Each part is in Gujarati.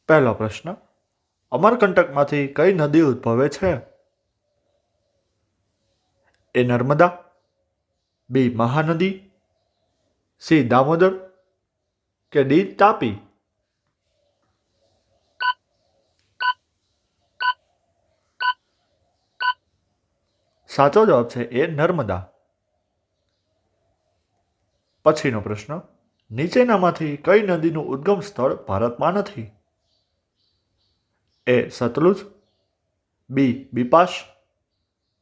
પહેલો પ્રશ્ન, અમરકંટકમાંથી કઈ નદી ઉદ્ભવે છે? એ નર્મદા, બી મહાનદી, સી દામોદર કે ડી તાપી? સાચો જવાબ છે એ નર્મદા. પછીનો પ્રશ્ન, નીચેનામાંથી કઈ નદીનું ઉદ્ગમ સ્થળ ભારતમાં નથી? એ સતલુજ, બી બિપાશ,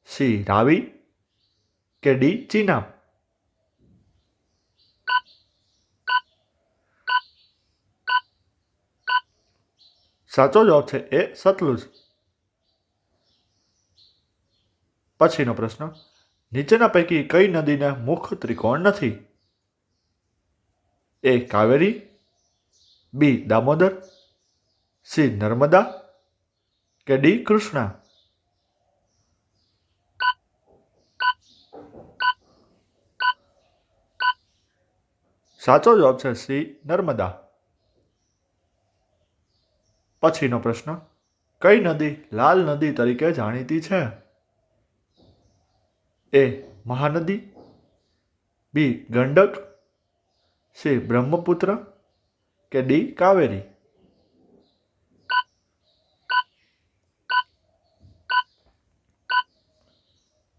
સી રાવી કે ડી ચીનાબ? સાચો જવાબ છે એ સતલુજ. પછીનો પ્રશ્ન, નીચેના પૈકી કઈ નદીને મુખ ત્રિકોણ નથી? એ કાવેરી, બી દામોદર, સી નર્મદા કે ડી કૃષ્ણા? સાચો જવાબ છે સી નર્મદા. પછીનો પ્રશ્ન, કઈ નદી લાલ નદી તરીકે જાણીતી છે? એ મહાનદી, બી ગંડક, સી બ્રહ્મપુત્ર કે ડી કાવેરી?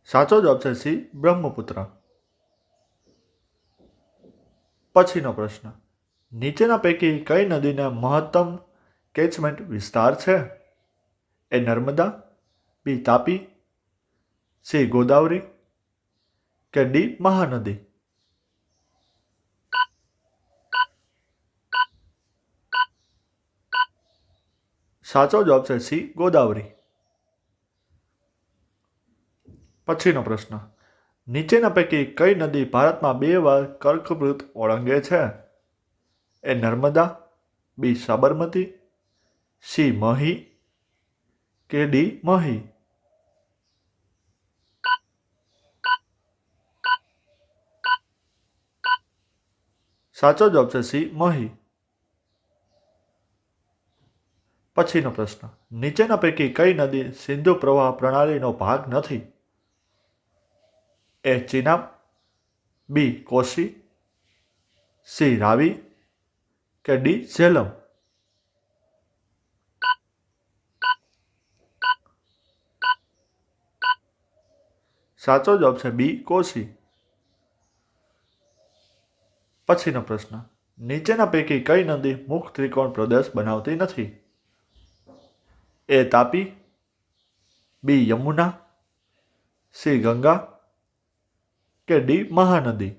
સાચો જવાબ છે સી બ્રહ્મપુત્ર. પછીનો પ્રશ્ન, નીચેના પૈકી કઈ નદીને મહત્તમ કેચમેન્ટ વિસ્તાર છે? એ નર્મદા, બી તાપી, સી ગોદાવરી કે ડી મહાનદી? સાચો જવાબ છે સી ગોદાવરી. પછીનો પ્રશ્ન, નીચેના પૈકી કઈ નદી ભારતમાં 2 વાર કર્કવૃત ઓળંગે છે? એ નર્મદા, બી સાબરમતી, સી મહી કે ડી મહી? સાચો જવાબ છે સી મહી. પછીનો પ્રશ્ન, નીચેના પૈકી કઈ નદી સિંધુ પ્રવાહ પ્રણાલીનો ભાગ નથી? એ ચિનાબ, બી કોશી, સી રાવી કે ડી ઝેલમ? સાચો જવાબ છે બી કોશી. પછીનો પ્રશ્ન, નીચેના પૈકી કઈ નદી મુખ ત્રિકોણ પ્રદેશ બનાવતી નથી? એ તાપી, બી યમુના, સી ગંગા કે ડી મહાનદી?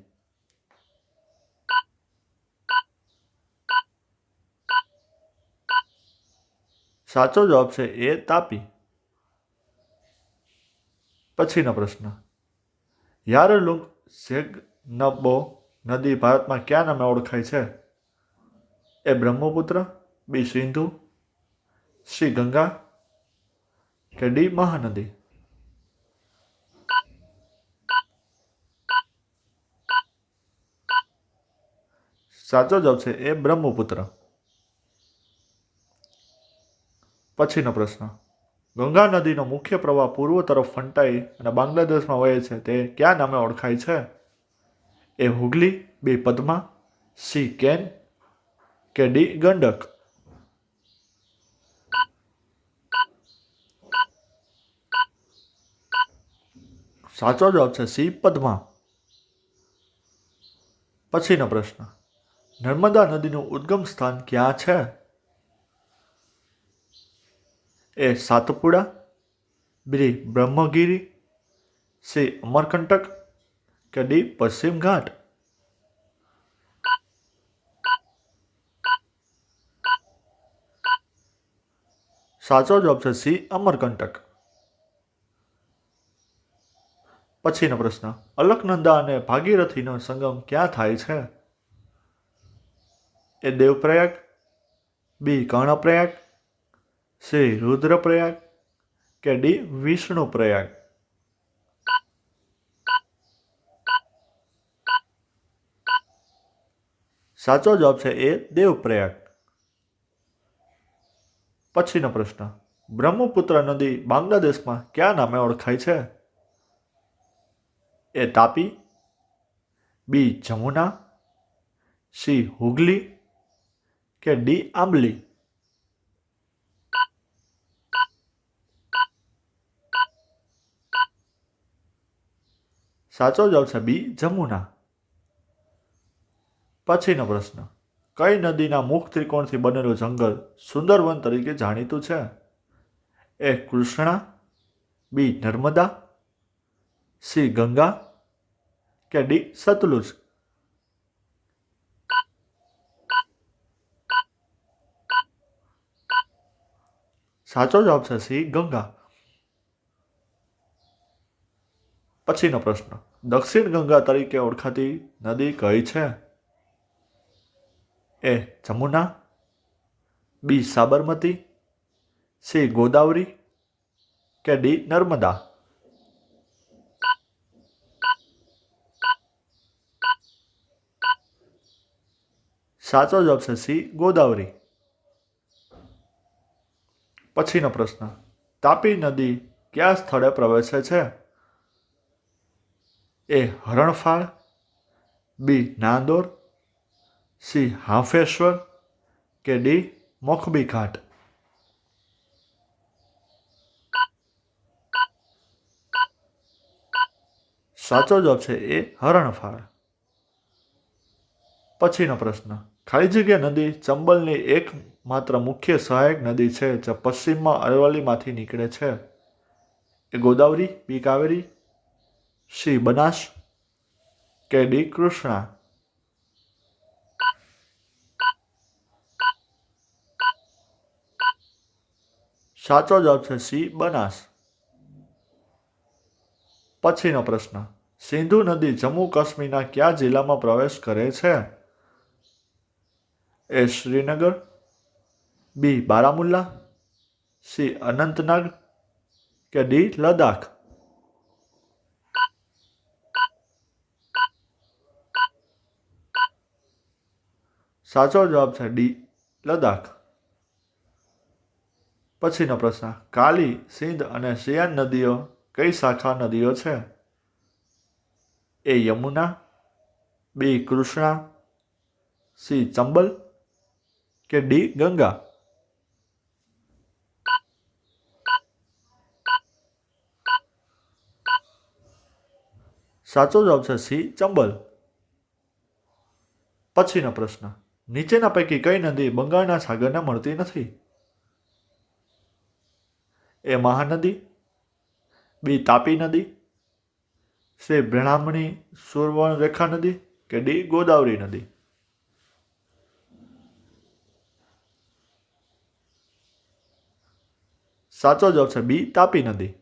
સાચો જવાબ છે એ તાપી. પછીનો પ્રશ્ન, યારલુંગ ઝેગનબો નદી ભારતમાં કયા નામે ઓળખાય છે? એ બ્રહ્મપુત્ર, બી સિંધુ, સી ગંગા કે ડી મહાનદી? સાચો જવાબ છે એ બ્રહ્મપુત્ર. પછીનો પ્રશ્ન, ગંગા નદીનો મુખ્ય પ્રવાહ પૂર્વ તરફ ફંટાઈ અને બાંગ્લાદેશમાં વહે છે તે કયા નામે ઓળખાય છે? એ હુગલી, બી પદ્મા, સી કેન કે ડી ગંડક? સાચો જવાબ છે સી પદ્મા. પછીનો પ્રશ્ન, નર્મદા નદીનું ઉદ્ગમ સ્થાન ક્યાં છે? એ સાતપુડા, બી બ્રહ્મગીરી, સી અમરકંટક કે ડી પશ્ચિમ ઘાટ? સાચો જવાબ છે સી અમરકંટક. પછીનો પ્રશ્ન, અલકનંદા અને ભાગીરથીનો સંગમ ક્યાં થાય છે? એ દેવપ્રયાગ, બી કર્ણપ્રયાગ, સી રુદ્રપ્રયાગ કે ડી વિષ્ણુપ્રયાગ? સાચો જવાબ છે એ દેવપ્રયાગ. પછીનો પ્રશ્ન, બ્રહ્મપુત્ર નદી બાંગ્લાદેશમાં કયા નામે ઓળખાય છે? એ તાપી, બી જમુના, સી હુગલી કે ડી આંબલી? સાચો જવાબ છે બી જમુના. પછીનો પ્રશ્ન, કઈ નદીના મુખ ત્રિકોણથી બનેલું જંગલ સુંદરવન તરીકે જાણીતું છે? એ કૃષ્ણા, બી નર્મદા, સી ગંગા કે ડી સતલુજ? સાચો જવાબ છે સી ગંગા. પછીનો પ્રશ્ન, દક્ષિણ ગંગા તરીકે ઓળખાતી નદી કઈ છે? એ જમુના, બી સાબરમતી, સી ગોદાવરી કે ડી નર્મદા? સાચો જવાબ છે સી ગોદાવરી. પછીનો પ્રશ્ન, તાપી નદી કયા સ્થળે પ્રવેશે છે? એ હરણફાળ, બી નાંદોર, સી હાંફેશ્વર કે ડી મોખબી ઘાટ? સાચો જવાબ છે એ હરણફાળ. પછીનો પ્રશ્ન, ખાલી જગ્યા નદી ચંબલની એકમાત્ર મુખ્ય સહાયક નદી છે જે પશ્ચિમમાં અરવલ્લીમાંથી નીકળે છે. એ ગોદાવરી, બી કાવેરી, સી બનાસ કે ડી કૃષ્ણા? સાચો જવાબ છે સી બનાસ. પછીનો પ્રશ્ન, સિંધુ નદી જમ્મુ કાશ્મીરના કયા જિલ્લામાં પ્રવેશ કરે છે? એ શ્રીનગર, બી બારામુલ્લા, સી અનંતનાગ કે ડી લદ્દાખ? સાચો જવાબ છે ડી લદ્દાખ. પછીનો પ્રશ્ન, કાલી, સિંધ અને સિયાન નદીઓ કઈ શાખા નદીઓ છે? એ યમુના, બી કૃષ્ણા, સી ચંબલ કે ડી ગંગા? સાચો જવાબ છે સી ચંબલ. પછીનો પ્રશ્ન, નીચેના પૈકી કઈ નદી બંગાળના સાગરને મળતી નથી? એ મહાનદી, બી તાપી નદી, સી બ્રહ્મણી સુવર્ણરેખા નદી કે ડી ગોદાવરી નદી? સાચો જવાબ છે બી તાપી નદી.